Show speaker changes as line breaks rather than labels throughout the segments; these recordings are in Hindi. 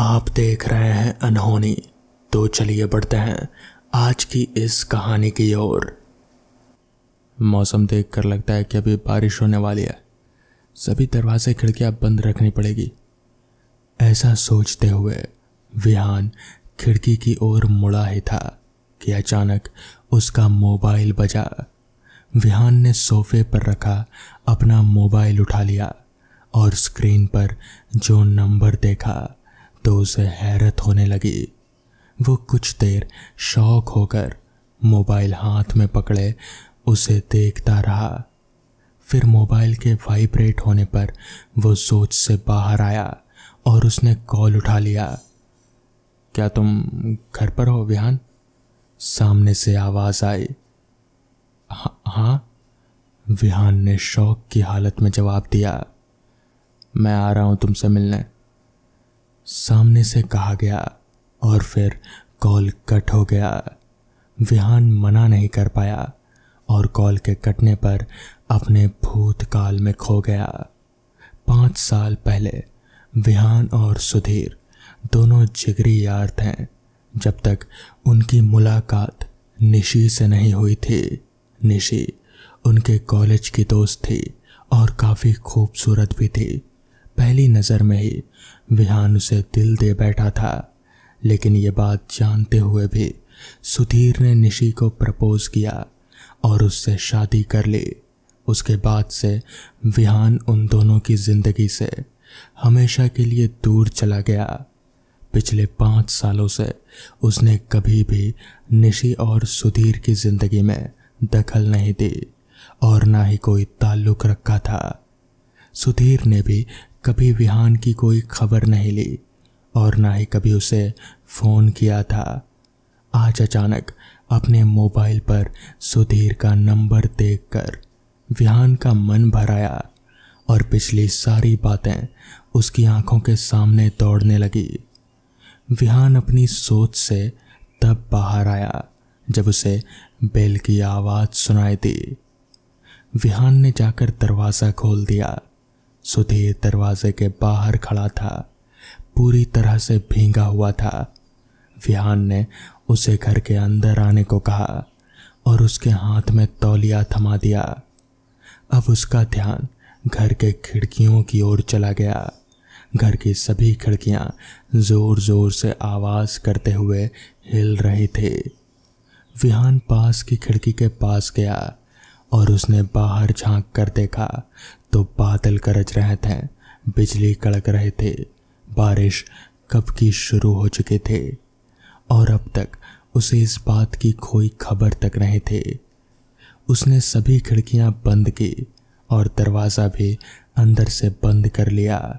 आप देख रहे हैं अनहोनी। तो चलिए बढ़ते हैं आज की इस कहानी की ओर। मौसम देखकर लगता है कि अभी बारिश होने वाली है। सभी दरवाजे खिड़कियां बंद रखनी पड़ेगी। ऐसा सोचते हुए विहान खिड़की की ओर मुड़ा ही था कि अचानक उसका मोबाइल बजा। विहान ने सोफे पर रखा अपना मोबाइल उठा लिया और स्क्रीन पर जो नंबर देखा तो उसे हैरत होने लगी। वो कुछ देर शॉक होकर मोबाइल हाथ में पकड़े उसे देखता रहा। फिर मोबाइल के वाइब्रेट होने पर वो सोच से बाहर आया और उसने कॉल उठा लिया। क्या तुम घर पर हो विहान? सामने से आवाज आई। हाँ, विहान ने शौक की हालत में जवाब दिया। मैं आ रहा हूं तुमसे मिलने, सामने से कहा गया और फिर कॉल कट हो गया। विहान मना नहीं कर पाया और कॉल के कटने पर अपने भूतकाल में खो गया। 5 साल पहले विहान और सुधीर दोनों जिगरी यार थे जब तक उनकी मुलाकात निशी से नहीं हुई थी। निशी उनके कॉलेज की दोस्त थी और काफ़ी खूबसूरत भी थी। पहली नज़र में ही विहान उसे दिल दे बैठा था, लेकिन ये बात जानते हुए भी सुधीर ने निशी को प्रपोज किया और उससे शादी कर ली। उसके बाद से विहान उन दोनों की ज़िंदगी से हमेशा के लिए दूर चला गया। पिछले 5 सालों से उसने कभी भी निशी और सुधीर की ज़िंदगी में दखल नहीं दी और ना ही कोई ताल्लुक़ रखा था। सुधीर ने भी कभी विहान की कोई खबर नहीं ली और ना ही कभी उसे फ़ोन किया था। आज अचानक अपने मोबाइल पर सुधीर का नंबर देखकर विहान का मन भर आया और पिछली सारी बातें उसकी आंखों के सामने दौड़ने लगी। विहान अपनी सोच से तब बाहर आया जब उसे बेल की आवाज़ सुनाई दी। विहान ने जाकर दरवाज़ा खोल दिया। सुधीर दरवाजे के बाहर खड़ा था, पूरी तरह से भींगा हुआ था। विहान ने उसे घर के अंदर आने को कहा और उसके हाथ में तौलिया थमा दिया। अब उसका ध्यान घर के खिड़कियों की ओर चला गया। घर की सभी खिड़कियां जोर जोर से आवाज़ करते हुए हिल रही थी। विहान पास की खिड़की के पास गया और उसने बाहर झांक कर देखा तो बादल गरज रहे थे, बिजली कड़क रहे थे। बारिश कब की शुरू हो चुकी थी और अब तक उसे इस बात की कोई खबर तक नहीं थी। उसने सभी खिड़कियां बंद की और दरवाज़ा भी अंदर से बंद कर लिया।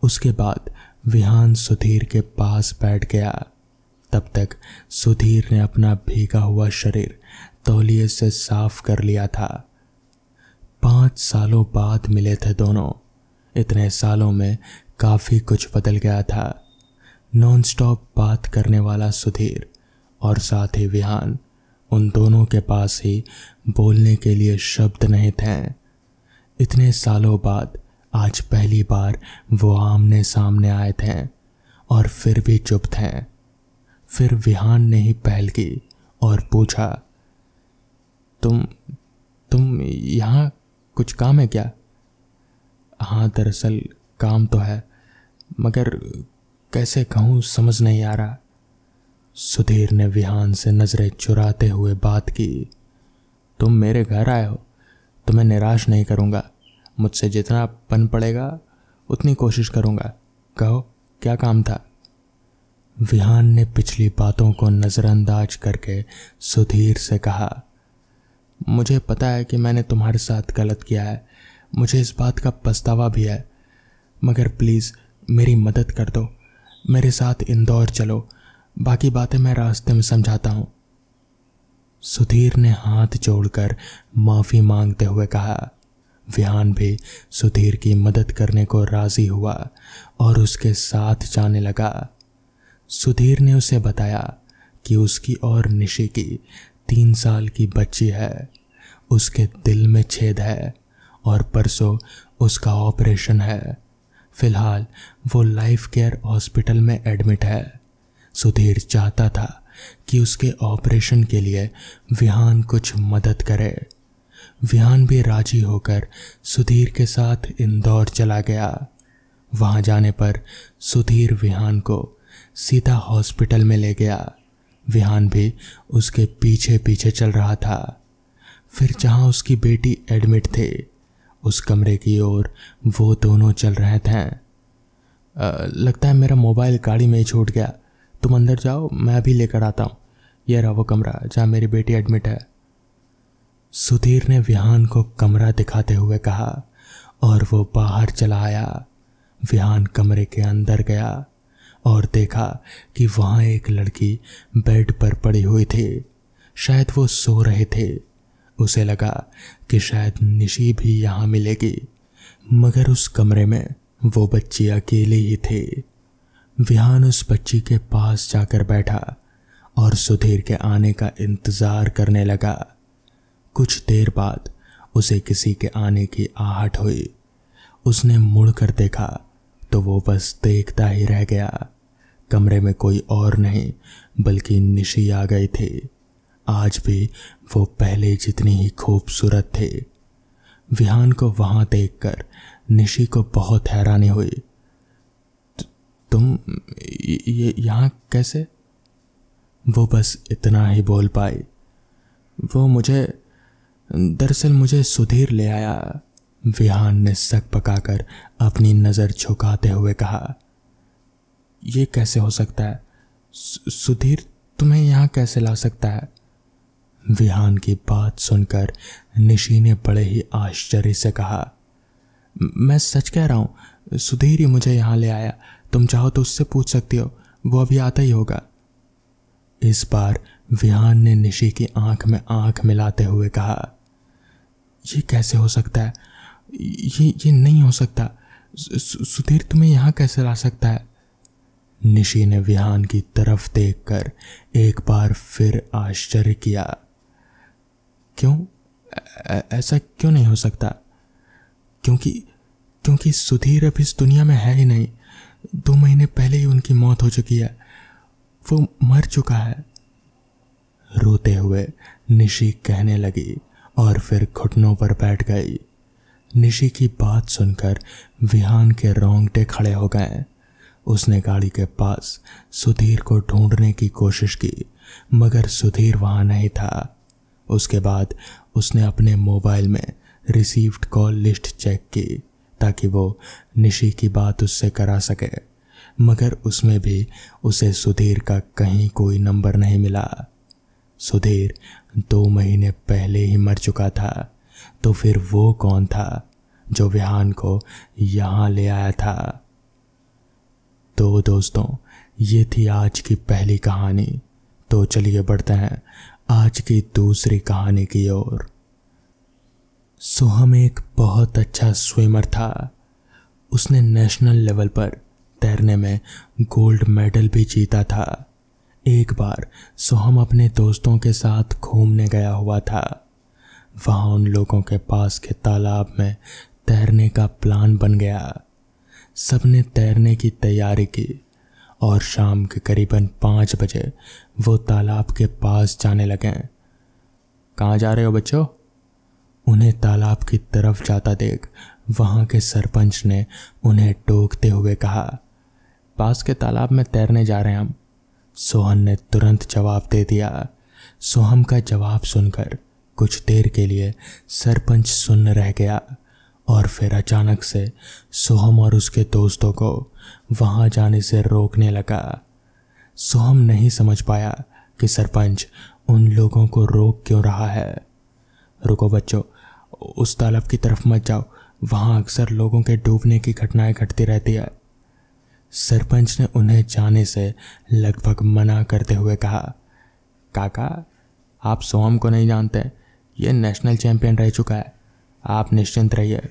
उसके बाद विहान सुधीर के पास बैठ गया। तब तक सुधीर ने अपना भीगा हुआ शरीर तौलिए से साफ कर लिया था। 5 सालों बाद मिले थे दोनों। इतने सालों में काफ़ी कुछ बदल गया था। नॉन स्टॉप बात करने वाला सुधीर और साथ ही विहान, उन दोनों के पास ही बोलने के लिए शब्द नहीं थे। इतने सालों बाद आज पहली बार वो आमने सामने आए थे और फिर भी चुप थे। फिर विहान ने ही पहल की और पूछा, तुम यहाँ कुछ काम है क्या? हाँ, दरअसल काम तो है, मगर कैसे कहूँ समझ नहीं आ रहा। सुधीर ने विहान से नज़रें चुराते हुए बात की। तुम मेरे घर आए हो, तुम्हें निराश नहीं करूँगा। मुझसे जितना बन पड़ेगा उतनी कोशिश करूँगा। कहो, क्या काम था? विहान ने पिछली बातों को नज़रअंदाज करके सुधीर से कहा, मुझे पता है कि मैंने तुम्हारे साथ गलत किया है, मुझे इस बात का पछतावा भी है, मगर प्लीज़ मेरी मदद कर दो। मेरे साथ इंदौर चलो, बाकी बातें मैं रास्ते में समझाता हूँ। सुधीर ने हाथ जोड़कर माफ़ी मांगते हुए कहा। विहान भी सुधीर की मदद करने को राज़ी हुआ और उसके साथ जाने लगा। सुधीर ने उसे बताया कि उसकी और निशी की 3 साल की बच्ची है। उसके दिल में छेद है और परसों उसका ऑपरेशन है। फिलहाल वो लाइफ केयर हॉस्पिटल में एडमिट है। सुधीर चाहता था कि उसके ऑपरेशन के लिए विहान कुछ मदद करे। विहान भी राजी होकर सुधीर के साथ इंदौर चला गया। वहां जाने पर सुधीर विहान को सीधा हॉस्पिटल में ले गया। विहान भी उसके पीछे पीछे चल रहा था। फिर जहां उसकी बेटी एडमिट थे उस कमरे की ओर वो दोनों चल रहे थे। लगता है मेरा मोबाइल गाड़ी में ही छूट गया, तुम अंदर जाओ, मैं अभी लेकर आता हूँ। यह रहा वो कमरा जहाँ मेरी बेटी एडमिट है। सुधीर ने विहान को कमरा दिखाते हुए कहा और वो बाहर चला आया। विहान कमरे के अंदर गया और देखा कि वहाँ एक लड़की बेड पर पड़ी हुई थी। शायद वो सो रहे थे। उसे लगा कि शायद निशी भी यहाँ मिलेगी, मगर उस कमरे में वो बच्ची अकेली ही थी। विहान उस बच्ची के पास जाकर बैठा और सुधीर के आने का इंतज़ार करने लगा। कुछ देर बाद उसे किसी के आने की आहट हुई। उसने मुड़कर देखा तो वो बस देखता ही रह गया। कमरे में कोई और नहीं बल्कि निशी आ गई थी। आज भी वो पहले जितनी ही खूबसूरत थी। विहान को वहां देखकर निशी को बहुत हैरानी हुई। तुम ये यहाँ कैसे? वो बस इतना ही बोल पाई। दरअसल मुझे सुधीर ले आया। विहान ने सक पकाकर अपनी नज़र झुकाते हुए कहा। ये कैसे हो सकता है? सुधीर तुम्हें यहाँ कैसे ला सकता है? विहान की बात सुनकर निशी ने बड़े ही आश्चर्य से कहा, मैं सच कह रहा हूँ, सुधीर ही मुझे यहाँ ले आया। तुम चाहो तो उससे पूछ सकती हो, वो अभी आता ही होगा। इस बार विहान ने निशी की आंख में आंख मिलाते हुए कहा, ये कैसे हो सकता है? ये नहीं हो सकता। सुधीर तुम्हें यहाँ कैसे ला सकता है? निशी ने विहान की तरफ देखकर एक बार फिर आश्चर्य किया। क्यों? ऐसा क्यों नहीं हो सकता? क्योंकि सुधीर अब इस दुनिया में है ही नहीं। 2 महीने पहले ही उनकी मौत हो चुकी है। वो मर चुका है। रोते हुए निशी कहने लगी और फिर घुटनों पर बैठ गई। निशी की बात सुनकर विहान के रोंगटे खड़े हो गए। उसने गाड़ी के पास सुधीर को ढूंढने की कोशिश की, मगर सुधीर वहां नहीं था। उसके बाद उसने अपने मोबाइल में रिसीव्ड कॉल लिस्ट चेक की ताकि वो निशी की बात उससे करा सके, मगर उसमें भी उसे सुधीर का कहीं कोई नंबर नहीं मिला। सुधीर 2 महीने पहले ही मर चुका था, तो फिर वो कौन था जो विहान को यहाँ ले आया था? तो दोस्तों, ये थी आज की पहली कहानी। तो चलिए बढ़ते हैं आज की दूसरी कहानी की ओर। सोहम एक बहुत अच्छा स्विमर था। उसने नेशनल लेवल पर तैरने में गोल्ड मेडल भी जीता था। एक बार सोहम अपने दोस्तों के साथ घूमने गया हुआ था। वहाँ उन लोगों के पास के तालाब में तैरने का प्लान बन गया। सबने तैरने की तैयारी की और शाम के करीबन 5 बजे वो तालाब के पास जाने लगे। कहाँ जा रहे हो बच्चों? उन्हें तालाब की तरफ जाता देख वहाँ के सरपंच ने उन्हें टोकते हुए कहा, पास के तालाब में तैरने जा रहे हैं हम। सोहन ने तुरंत जवाब दे दिया। सोहम का जवाब सुनकर कुछ देर के लिए सरपंच सुन्न रह गया और फिर अचानक से सोहम और उसके दोस्तों को वहाँ जाने से रोकने लगा। सोहम नहीं समझ पाया कि सरपंच उन लोगों को रोक क्यों रहा है। रुको बच्चों, उस तालाब की तरफ मत जाओ, वहाँ अक्सर लोगों के डूबने की घटनाएं घटती रहती है। सरपंच ने उन्हें जाने से लगभग मना करते हुए कहा, काका आप सोहम को नहीं जानते, ये नेशनल चैंपियन रह चुका है, आप निश्चिंत रहिए।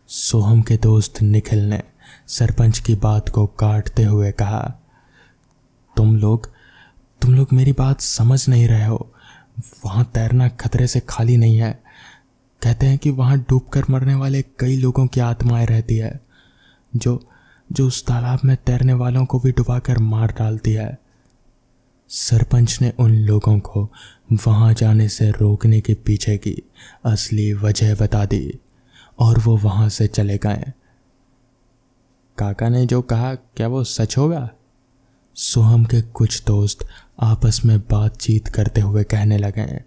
सोहम के दोस्त निखिल ने सरपंच की बात को काटते हुए कहा, तुम लोग मेरी बात समझ नहीं रहे हो। वहाँ तैरना खतरे से खाली नहीं है। कहते हैं कि वहाँ डूबकर मरने वाले कई लोगों की आत्माएं रहती है। जो जो उस तालाब में तैरने वालों को भी डुबाकर मार डालती है। सरपंच ने उन लोगों को वहां जाने से रोकने के पीछे की असली वजह बता दी और वो वहां से चले गए। काका ने जो कहा क्या वो सच होगा? सोहम के कुछ दोस्त आपस में बातचीत करते हुए कहने लगे।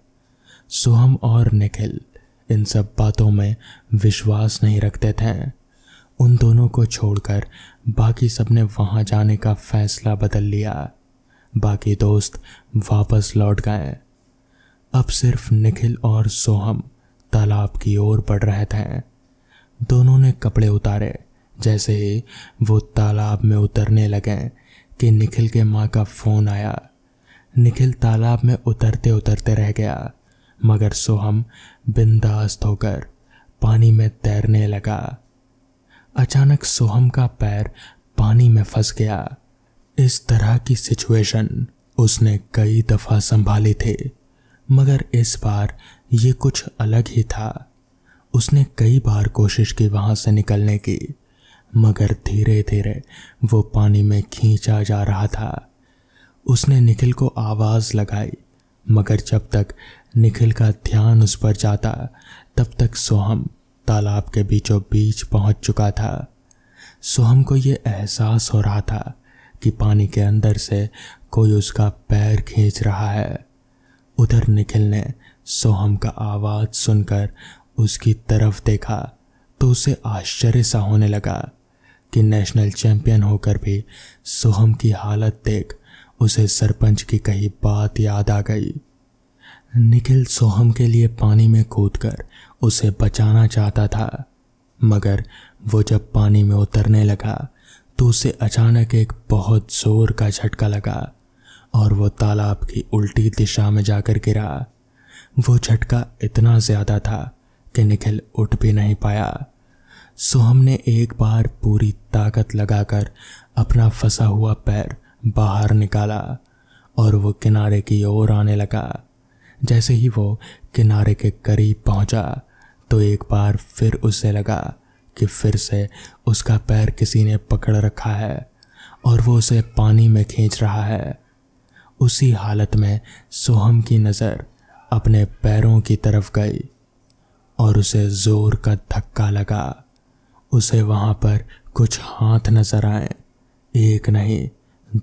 सोहम और निखिल इन सब बातों में विश्वास नहीं रखते थे। उन दोनों को छोड़कर बाकी सबने वहां जाने का फैसला बदल लिया। बाकी दोस्त वापस लौट गए। अब सिर्फ निखिल और सोहम तालाब की ओर बढ़ रहे थे। दोनों ने कपड़े उतारे। जैसे ही वो तालाब में उतरने लगे कि निखिल के माँ का फोन आया। निखिल तालाब में उतरते उतरते रह गया, मगर सोहम बिंदास होकर पानी में तैरने लगा। अचानक सोहम का पैर पानी में फंस गया। इस तरह की सिचुएशन उसने कई दफा संभाली थी, मगर इस बार ये कुछ अलग ही था। उसने कई बार कोशिश की वहां से निकलने की, मगर धीरे धीरे वो पानी में खींचा जा रहा था। उसने निखिल को आवाज लगाई, मगर जब तक निखिल का ध्यान उस पर जाता तब तक सोहम तालाब के बीचों बीच पहुंच चुका था। सोहम को ये एहसास हो रहा था कि पानी के अंदर से कोई उसका पैर खींच रहा है। उधर निखिल ने सोहम का आवाज सुनकर उसकी तरफ देखा तो उसे आश्चर्य सा होने लगा कि नेशनल चैंपियन होकर भी सोहम की हालत देख उसे सरपंच की कही बात याद आ गई। निखिल सोहम के लिए पानी में कूदकर उसे बचाना चाहता था, मगर वो जब पानी में उतरने लगा तो उसे अचानक एक बहुत जोर का झटका लगा और वो तालाब की उल्टी दिशा में जाकर गिरा। वो झटका इतना ज्यादा था कि निखिल उठ भी नहीं पाया। सोहम ने एक बार पूरी ताकत लगाकर अपना फंसा हुआ पैर बाहर निकाला और वो किनारे की ओर आने लगा। जैसे ही वो किनारे के करीब पहुंचा तो एक बार फिर उसे लगा कि फिर से उसका पैर किसी ने पकड़ रखा है और वो उसे पानी में खींच रहा है। उसी हालत में सोहम की नज़र अपने पैरों की तरफ गई और उसे जोर का धक्का लगा। उसे वहां पर कुछ हाथ नजर आए, एक नहीं,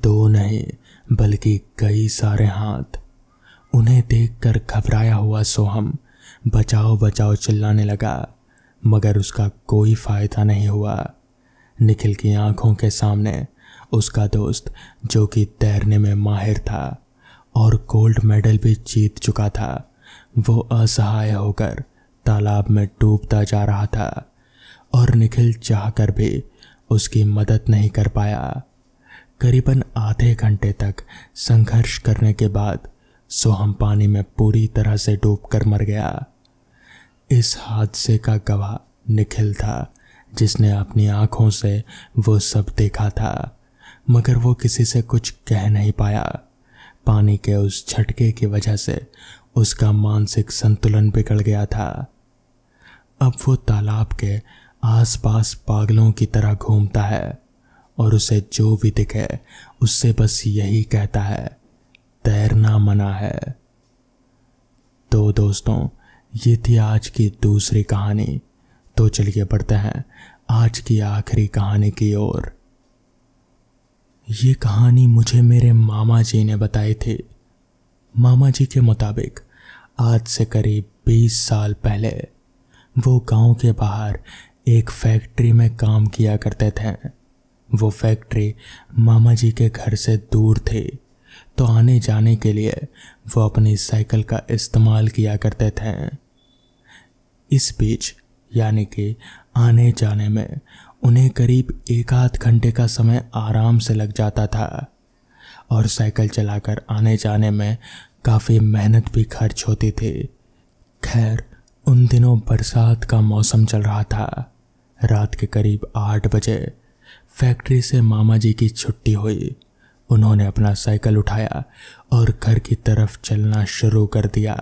दो नहीं, बल्कि कई सारे हाथ। उन्हें देखकर घबराया हुआ सोहम बचाओ बचाओ चिल्लाने लगा, मगर उसका कोई फायदा नहीं हुआ। निखिल की आंखों के सामने उसका दोस्त, जो कि तैरने में माहिर था और गोल्ड मेडल भी जीत चुका था, वो असहाय होकर तालाब में डूबता जा रहा था और निखिल चाहकर भी उसकी मदद नहीं कर पाया। करीबन आधे घंटे तक संघर्ष करने के बाद सोहम पानी में पूरी तरह से डूबकर मर गया। इस हादसे का गवाह निखिल था, जिसने अपनी आंखों से वो सब देखा था, मगर वो किसी से कुछ कह नहीं पाया। पानी के उस झटके की वजह से उसका मानसिक संतुलन बिगड़ गया था। अब वो तालाब के आसपास पागलों की तरह घूमता है और उसे जो भी दिखे उससे बस यही कहता है, तैरना मना है। तो दोस्तों, ये थी आज की दूसरी कहानी। तो चलिए बढ़ते हैं आज की आखिरी कहानी की ओर। ये कहानी मुझे मेरे मामा जी ने बताई थी। मामा जी के मुताबिक आज से करीब 20 साल पहले वो गांव के बाहर एक फैक्ट्री में काम किया करते थे। वो फैक्ट्री मामा जी के घर से दूर थी, तो आने जाने के लिए वो अपनी साइकिल का इस्तेमाल किया करते थे। इस बीच यानी कि आने जाने में उन्हें करीब 1 आध घंटे का समय आराम से लग जाता था और साइकिल चलाकर आने जाने में काफ़ी मेहनत भी खर्च होती थी। खैर, उन दिनों बरसात का मौसम चल रहा था। रात के करीब 8 बजे फैक्ट्री से मामा जी की छुट्टी हुई। उन्होंने अपना साइकिल उठाया और घर की तरफ चलना शुरू कर दिया।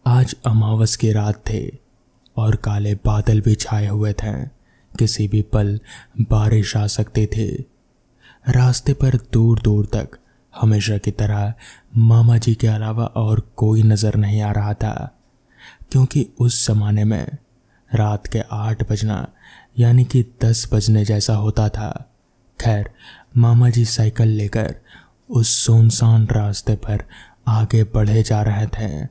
आज अमावस की रात थी और काले बादल भी छाए हुए थे किसी भी पल बारिश आ सकती थी। रास्ते पर दूर दूर तक हमेशा की तरह मामा जी के अलावा और कोई नजर नहीं आ रहा था, क्योंकि उस जमाने में रात के 8 बजना यानी कि 10 बजने जैसा होता था। खैर, मामा जी साइकिल लेकर उस सुनसान रास्ते पर आगे बढ़े जा रहे थे।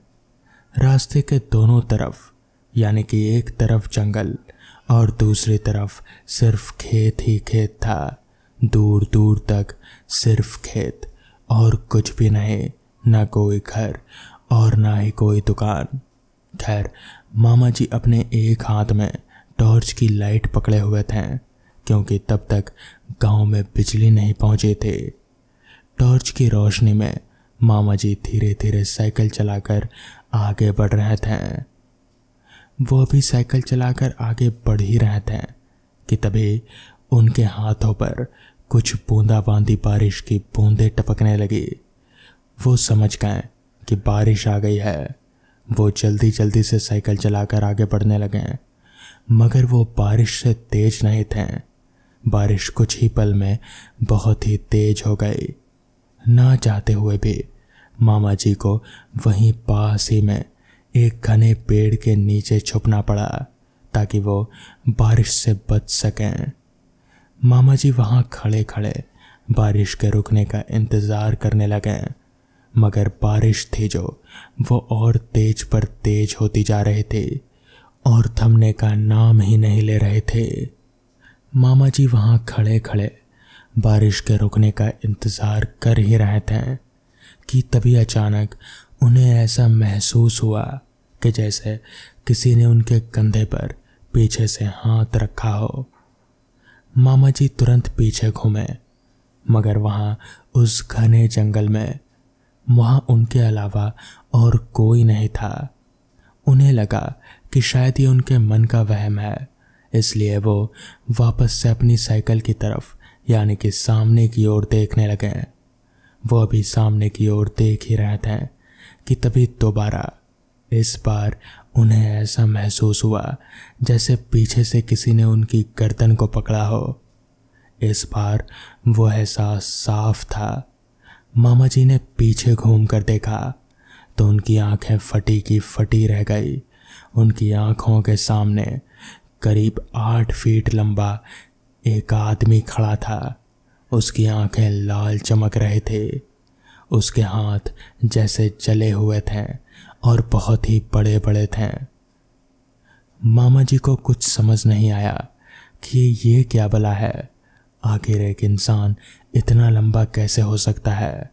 रास्ते के दोनों तरफ यानी कि एक तरफ जंगल और दूसरी तरफ सिर्फ खेत ही खेत था। दूर दूर तक सिर्फ खेत और कुछ भी नहीं, ना कोई घर और ना ही कोई दुकान। खैर, मामा जी अपने एक हाथ में टॉर्च की लाइट पकड़े हुए थे, क्योंकि तब तक गांव में बिजली नहीं पहुंची थी। टॉर्च की रोशनी में मामा जी धीरे धीरे साइकिल चलाकर आगे बढ़ रहे थे। वो भी साइकिल चलाकर आगे बढ़ ही रहे थे कि तभी उनके हाथों पर कुछ बूंदाबांदी बारिश की बूंदें टपकने लगी। वो समझ गए कि बारिश आ गई है। वो जल्दी जल्दी से साइकिल चलाकर आगे बढ़ने लगे, मगर वो बारिश से तेज नहीं थे। बारिश कुछ ही पल में बहुत ही तेज हो गई। ना चाहते हुए भी मामा जी को वहीं पास ही में एक घने पेड़ के नीचे छुपना पड़ा, ताकि वो बारिश से बच सकें। मामा जी वहां खड़े खड़े बारिश के रुकने का इंतजार करने लगे, मगर बारिश थी जो वो और तेज पर तेज होती जा रही थी और थमने का नाम ही नहीं ले रहे थे। मामा जी वहां खड़े खड़े बारिश के रुकने का इंतजार कर ही रहे थे कि तभी अचानक उन्हें ऐसा महसूस हुआ कि जैसे किसी ने उनके कंधे पर पीछे से हाथ रखा हो। मामा जी तुरंत पीछे घूमे, मगर वहां उस घने जंगल में वहां उनके अलावा और कोई नहीं था। उन्हें लगा कि शायद ये उनके मन का वहम है, इसलिए वो वापस से अपनी साइकिल की तरफ यानी कि सामने की ओर देखने लगे। वो अभी सामने की ओर देख ही रहे थे कि तभी दोबारा इस बार उन्हें ऐसा महसूस हुआ जैसे पीछे से किसी ने उनकी गर्दन को पकड़ा हो। इस बार वो एहसास साफ था। मामा जी ने पीछे घूमकर देखा तो उनकी आंखें फटी की फटी रह गई। उनकी आंखों के सामने करीब 8 फीट लंबा एक आदमी खड़ा था। उसकी आंखें लाल चमक रहे थे। उसके हाथ जैसे जले हुए थे और बहुत ही बड़े बड़े थे। मामा जी को कुछ समझ नहीं आया कि ये क्या भला है। आखिर एक इंसान इतना लंबा कैसे हो सकता है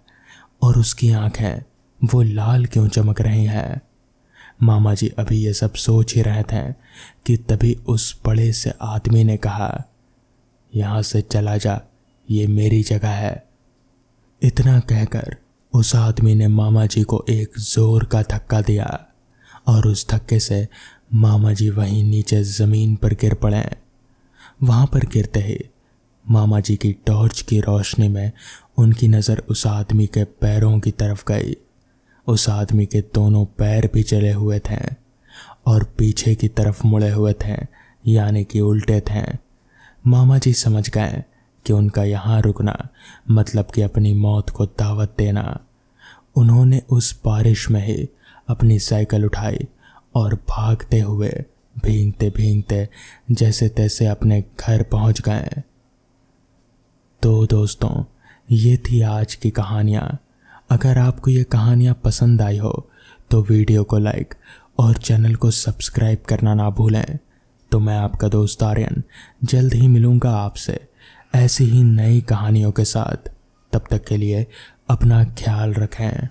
और उसकी आंखें वो लाल क्यों चमक रही हैं। मामा जी अभी ये सब सोच ही रहे थे कि तभी उस बड़े से आदमी ने कहा, यहाँ से चला जा, ये मेरी जगह है। इतना कहकर उस आदमी ने मामा जी को एक जोर का धक्का दिया और उस धक्के से मामा जी वहीं नीचे जमीन पर गिर पड़े। वहां पर गिरते ही मामा जी की टॉर्च की रोशनी में उनकी नज़र उस आदमी के पैरों की तरफ गई। उस आदमी के दोनों पैर भी जले हुए थे और पीछे की तरफ मुड़े हुए थे, यानी कि उल्टे थे। मामा जी समझ गए कि उनका यहाँ रुकना मतलब कि अपनी मौत को दावत देना। उन्होंने उस बारिश में ही अपनी साइकिल उठाई और भागते हुए भीगते भीगते जैसे तैसे अपने घर पहुंच गए। तो दोस्तों, ये थी आज की कहानियाँ। अगर आपको ये कहानियाँ पसंद आई हो तो वीडियो को लाइक और चैनल को सब्सक्राइब करना ना भूलें। तो मैं आपका दोस्त आर्यन जल्द ही मिलूँगा आपसे ऐसी ही नई कहानियों के साथ। तब तक के लिए अपना ख्याल रखें।